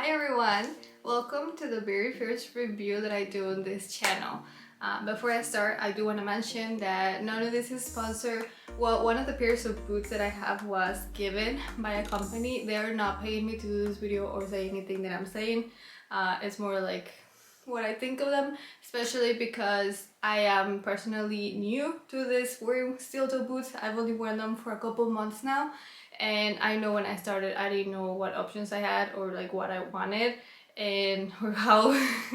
everyone! Welcome to the very first review that I do on this channel. Before I start, I do want to mention that none of this is sponsored. Well, one of the pairs of boots that I have was given by a company. They are not paying me to do this video or say anything that I'm saying. It's more like what I think of them, especially because I am personally new to this wearing steel-toe boots. I've only worn them for a couple months now, and I know when I started I didn't know what options I had or like what I wanted and or how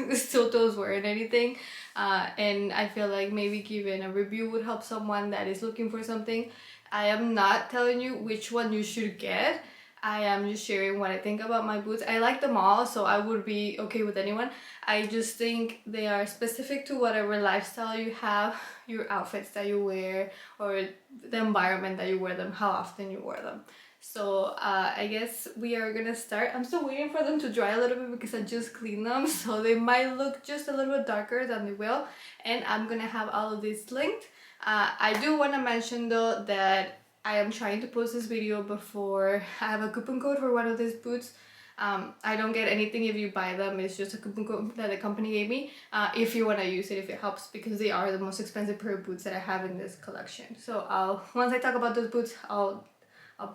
the steel toes were and anything, and I feel like maybe giving a review would help someone that is looking for something. I am not telling you which one you should get. I am just sharing what I think about my boots. I like them all, so I would be okay with anyone. I just think they are specific to whatever lifestyle you have, your outfits that you wear, or the environment that you wear them, how often you wear them. So I guess we are gonna start. I'm still waiting for them to dry a little bit because I just cleaned them, so they might look just a little bit darker than they will. And I'm gonna have all of this linked. I do want to mention though that I am trying to post this video before I have a coupon code for one of these boots. I don't get anything if you buy them. It's just a coupon code that the company gave me. If you want to use it, if it helps, because they are the most expensive pair of boots that I have in this collection. So once I talk about those boots, I'll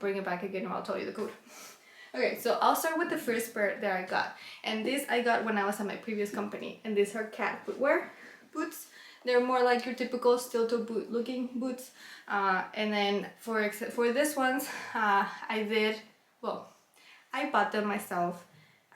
bring it back again and I'll tell you the code. Okay, so I'll start with the first pair that I got. And this I got when I was at my previous company. And these are cat footwear boots. They're more like your typical steel-toe boot looking boots. And then for this ones, I bought them myself.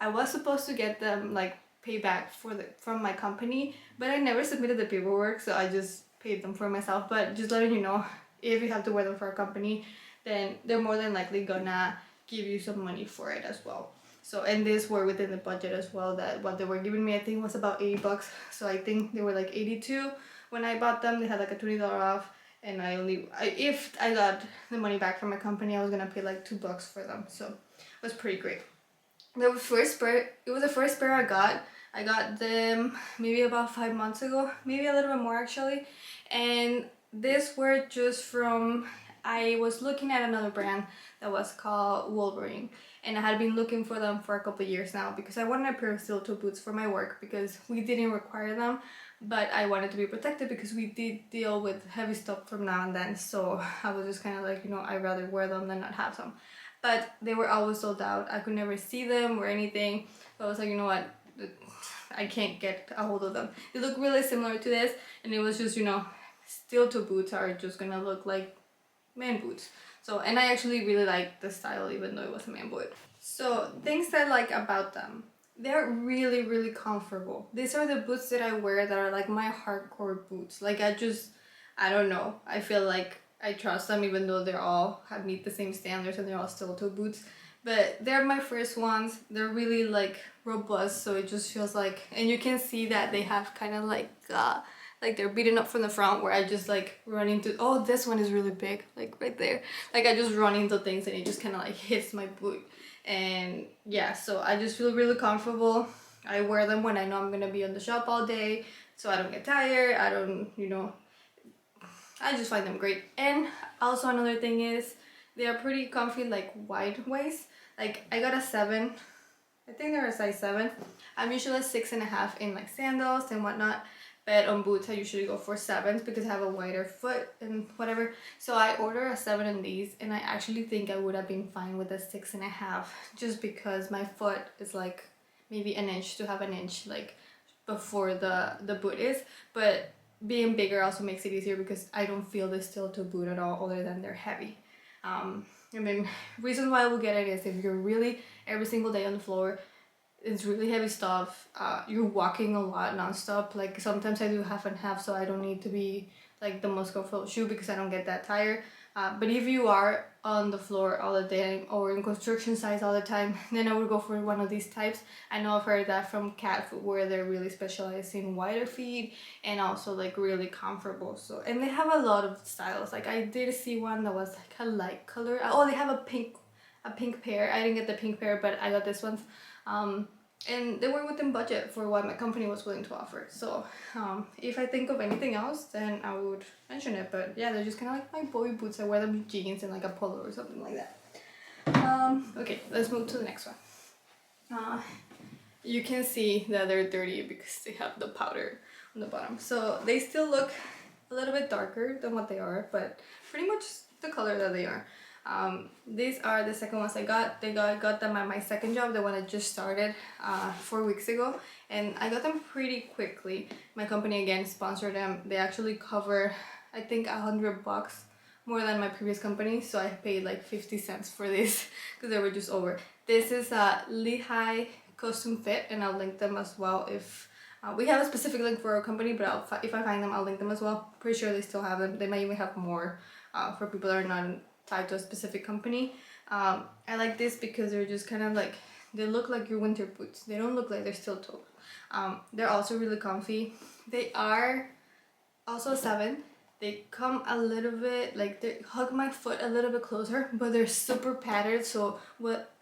I was supposed to get them like payback from my company, but I never submitted the paperwork, so I just paid them for myself. But just letting you know, if you have to wear them for a company, then they're more than likely gonna give you some money for it as well. So, and these were within the budget as well. That what they were giving me, I think, was about 80 bucks. So I think they were like 82 when I bought them. They had like a $20 off, and if I got the money back from my company, I was gonna pay like $2 for them. So it was pretty great. It was the first pair I got. I got them maybe about 5 months ago, maybe a little bit more actually. And these were just from, I was looking at another brand that was called Wolverine, and I had been looking for them for a couple of years now because I wanted a pair of steel-toe boots for my work because we didn't require them, but I wanted to be protected because we did deal with heavy stuff from now and then. So I was just kind of like, I'd rather wear them than not have them. But they were always sold out. I could never see them or anything. So I was like, you know what? I can't get a hold of them. They look really similar to this, and it was just, steel-toe boots are just gonna look like man boots. So, and I actually really like the style even though it was a man boot. So things I like about them, they're really, really comfortable. These are the boots that I wear that are like my hardcore boots. Like I don't know, I feel like I trust them even though they're all meet the same standards and they're all steel-toe boots. But they're my first ones. They're really like robust, so it just feels like, and you can see that they have kind of like they're beaten up from the front, where I just like run into, oh, this one is really big, like right there. Like I just run into things and it just kind of like hits my boot. And yeah, so I just feel really comfortable. I wear them when I know I'm gonna be on the shop all day, so I don't get tired. I don't, I just find them great. And also another thing is they are pretty comfy, like wide waist. Like I got a 7. I think they're a size 7. I'm usually a 6.5 in like sandals and whatnot. But on boots, I usually go for 7s because I have a wider foot and whatever. So I order a 7 in these, and I actually think I would have been fine with a 6.5 just because my foot is like maybe an inch to have an inch like before the boot is. But being bigger also makes it easier because I don't feel the steel-toe boot at all, other than they're heavy. I mean, reason why I will get it is if you're really every single day on the floor, it's really heavy stuff, you're walking a lot non-stop. Like sometimes I do half and half, so I don't need to be like the most comfortable shoe because I don't get that tired. But if you are on the floor all the day or in construction sites all the time, then I would go for one of these types. I know I've heard that from cat footwear, they're really specialized in wider feet and also like really comfortable. So, and they have a lot of styles. Like I did see one that was like a light color. Oh, they have a pink pair. I didn't get the pink pair, but I got this one. And they were within budget for what my company was willing to offer. So if I think of anything else, then I would mention it. But yeah, they're just kind of like my boy boots. I wear them with jeans and like a polo or something like that. Okay, let's move to the next one. you can see that they're dirty because they have the powder on the bottom. So they still look a little bit darker than what they are, but pretty much the color that they are. These are the second ones I got. Got them at my second job, the one I just started 4 weeks ago, and I got them pretty quickly. My company again sponsored them. They actually cover, I think, $100 more than my previous company, so I paid like 50 cents for this because they were just over. This is a Lehigh custom fit, and I'll link them as well if we have a specific link for our company, but if I find them, I'll link them as well. Pretty sure they still have them. They might even have more for people that are not tied to a specific company. I like this because they're just kind of like, they look like your winter boots. They don't look like they're steel toe. They're also really comfy. They are also a 7. They come a little bit, like they hug my foot a little bit closer, but they're super padded, so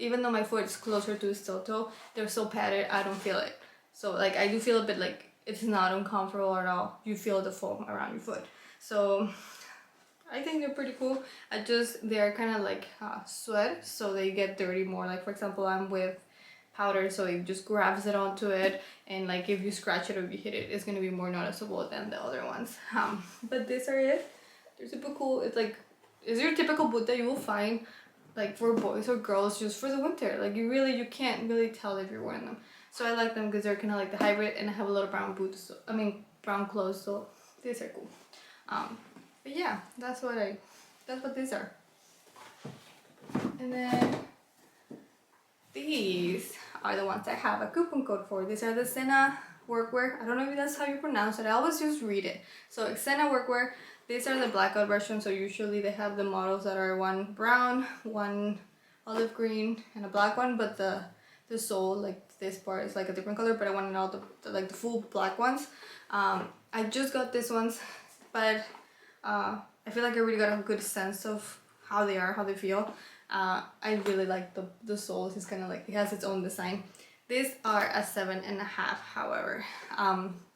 even though my foot is closer to the steel toe, they're so padded I don't feel it. So like I do feel a bit like it's not uncomfortable at all. You feel the foam around your foot. So I think they're pretty cool. They're kind of like sweat, so they get dirty more. Like for example, I'm with powder, so it just grabs it onto it, and like if you scratch it or you hit it, it's gonna be more noticeable than the other ones. But these are it. They're super cool. It's your typical boot that you will find like for boys or girls just for the winter. Like you can't really tell if you're wearing them. So I like them because they're kind of like the hybrid, and I have a lot of brown boots. So, I mean brown clothes, so these are cool. But yeah, that's what these are. And then these are the ones I have a coupon code for. These are the Senna workwear. I don't know if that's how you pronounce it. I always just read it. So Xena workwear. These are the blackout version. So usually they have the models that are one brown, one olive green, and a black one. But the sole, like this part, is like a different color. But I wanted all the full black ones. I just got these ones, but I feel like I really got a good sense of how they are, how they feel. I really like the soles. It's kind of like, it has its own design. These are a 7.5, however.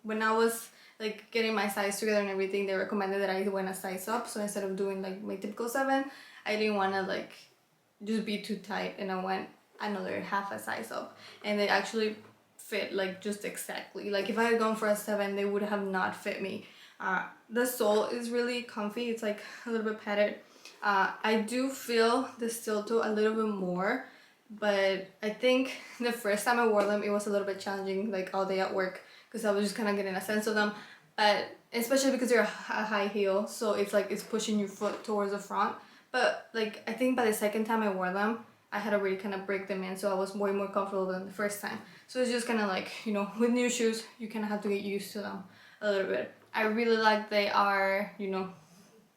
When I was like getting my size together and everything, they recommended that I went a size up. So instead of doing like my typical 7, I didn't want to like just be too tight, and I went another half a size up, and they actually fit like just exactly. Like if I had gone for a 7, they would have not fit me. The sole is really comfy. It's like a little bit padded. I do feel the steel toe a little bit more, but I think the first time I wore them, it was a little bit challenging, like all day at work, because I was just kind of getting a sense of them. But especially because they're a high heel, so it's like it's pushing your foot towards the front. But like I think by the second time I wore them, I had already kind of break them in, so I was way more comfortable than the first time. So it's just kind of like, you know, with new shoes, you kind of have to get used to them a little bit. I really like they are, you know,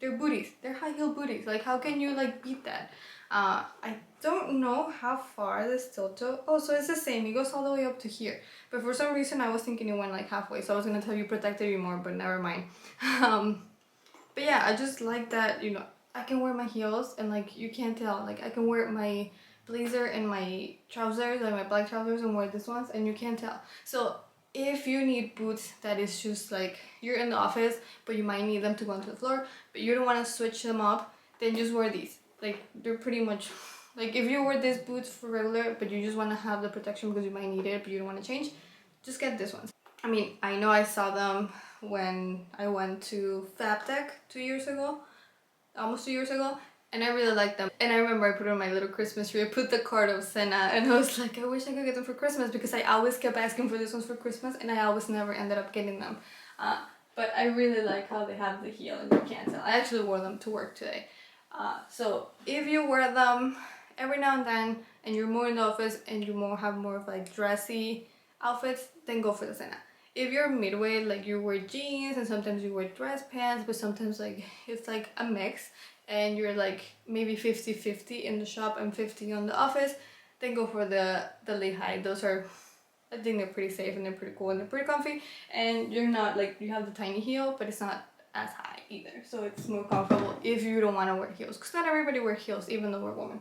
they're booties. They're high heel booties. Like how can you like beat that? I don't know how far the steel toe. Oh, so it's the same. It goes all the way up to here. But for some reason I was thinking it went like halfway. So I was gonna tell you protected you more, but never mind. But yeah, I just like that, you know, I can wear my heels and like you can't tell. Like I can wear my blazer and my trousers, like my black trousers, and wear these ones, and you can't tell. So if you need boots that is just like you're in the office but you might need them to go onto the floor, but you don't want to switch them up, then just wear these. Like they're pretty much like if you wear these boots for regular but you just want to have the protection because you might need it but you don't want to change, just get this ones. I mean, I know I saw them when I went to FabTech 2 years ago, almost 2 years ago, and I really liked them. And I remember I put on my little Christmas tree, I put the card of Senna, and I was like, I wish I could get them for Christmas, because I always kept asking for these ones for Christmas and I always never ended up getting them. But I really like how they have the heel and you can't tell. I actually wore them to work today. So if you wear them every now and then and you're more in the office and you have more of like dressy outfits, then go for the Senna. If you're midway, like you wear jeans and sometimes you wear dress pants, but sometimes like it's like a mix, and you're like maybe 50-50 in the shop and 50 on the office, then go for the Lehigh. Those are, I think they're pretty safe and they're pretty cool and they're pretty comfy, and you're not like, you have the tiny heel but it's not as high either, so it's more comfortable if you don't want to wear heels, because not everybody wears heels even though we're women.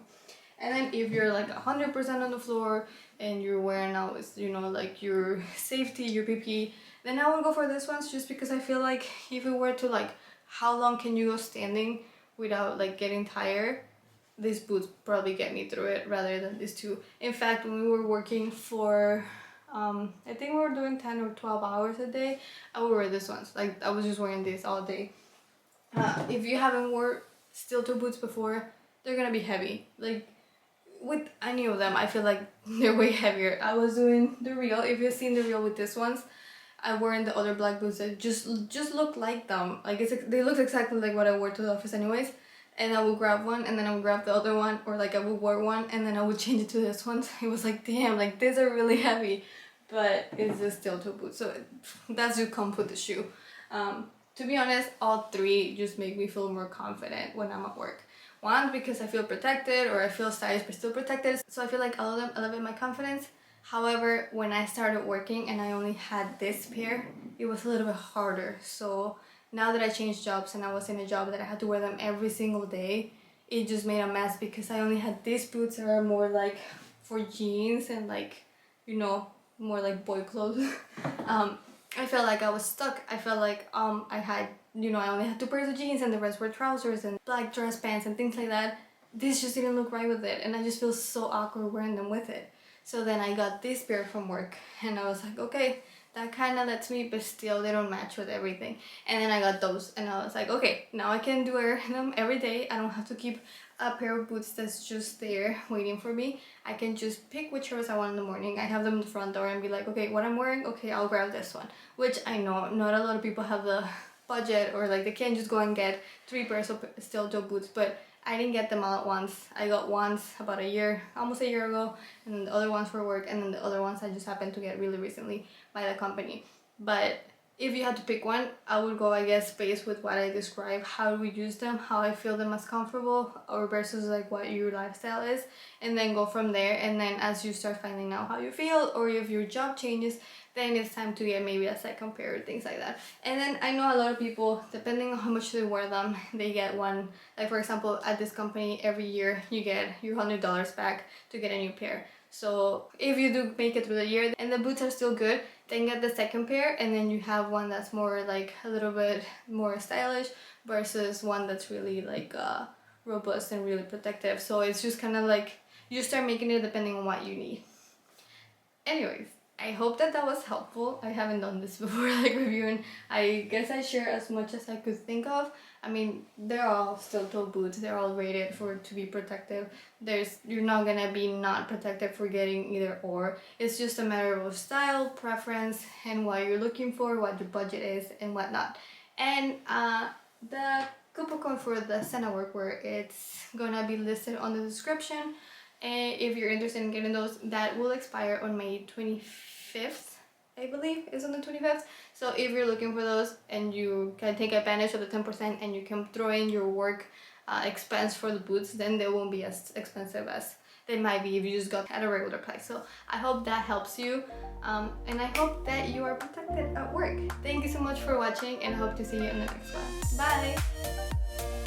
And then if you're like 100% on the floor and you're wearing always, you know, like your safety, your PP, then I would go for this ones, just because I feel like if you were to like, how long can you go standing without like getting tired, these boots probably get me through it rather than these two. In fact, when we were working for I think we were doing 10 or 12 hours a day. I would wear this ones. Like I was just wearing this all day. If you haven't worn steel toe boots before, they're gonna be heavy. Like with any of them, I feel like they're way heavier. I was doing the reel. If you've seen the reel with this ones, I wore in the other black boots that just look like them. Like they look exactly like what I wore to the office anyways. And I would grab one and then I would grab the other one, or like I would wear one and then I would change it to this one. It was like, damn, like these are really heavy, but it's just steel toe boots, so that's just comes with the shoe. To be honest, all three just make me feel more confident when I'm at work. One, because I feel protected, or I feel stylish but still protected, so I feel like all of them elevate my confidence. However, when I started working and I only had this pair, it was a little bit harder. So now that I changed jobs and I was in a job that I had to wear them every single day, it just made a mess because I only had these boots that are more like for jeans and like, you know, more like boy clothes. I felt like I was stuck. I felt like I had, you know, I only had two pairs of jeans and the rest were trousers and black dress pants and things like that. This just didn't look right with it, and I just feel so awkward wearing them with it. So then I got this pair from work and I was like, okay, that kind of lets me, but still they don't match with everything. And then I got those and I was like, okay, now I can wear them every day. I don't have to keep a pair of boots that's just there waiting for me. I can just pick which ones I want in the morning. I have them in the front door and be like, okay, what I'm wearing, okay, I'll grab this one. Which I know not a lot of people have the budget, or like they can't just go and get 3 pairs of steel toe boots, but I didn't get them all at once. I got ones about almost a year ago, and then the other ones for work, and then the other ones I just happened to get really recently by the company. But if you had to pick one, I would go, I guess, based with what I describe, how we use them, how I feel them as comfortable, or versus like what your lifestyle is, and then go from there. And then as you start finding out how you feel, or if your job changes, then it's time to get maybe a second pair or things like that. And then I know a lot of people, depending on how much they wear them, they get one, like for example at this company, every year you get your $100 back to get a new pair. So if you do make it through the year and the boots are still good, then get the second pair, and then you have one that's more like a little bit more stylish versus one that's really like robust and really protective. So it's just kind of like you start making it depending on what you need. Anyways, I hope that was helpful. I haven't done this before, like reviewing. I guess I share as much as I could think of. I mean, they're all steel toe boots. They're all rated to be protective. You're not gonna be not protected for getting either or. It's just a matter of style, preference, and what you're looking for, what your budget is, and whatnot. And the coupon code for the Senna workwear, it's gonna be listed on the description. And if you're interested in getting those, that will expire on May 25th, I believe is on the 25th. So if you're looking for those and you can take advantage of the 10% and you can throw in your work expense for the boots, then they won't be as expensive as they might be if you just got at a regular price. So I hope that helps you, and I hope that you are protected at work. Thank you so much for watching, and I hope to see you in the next one. Bye!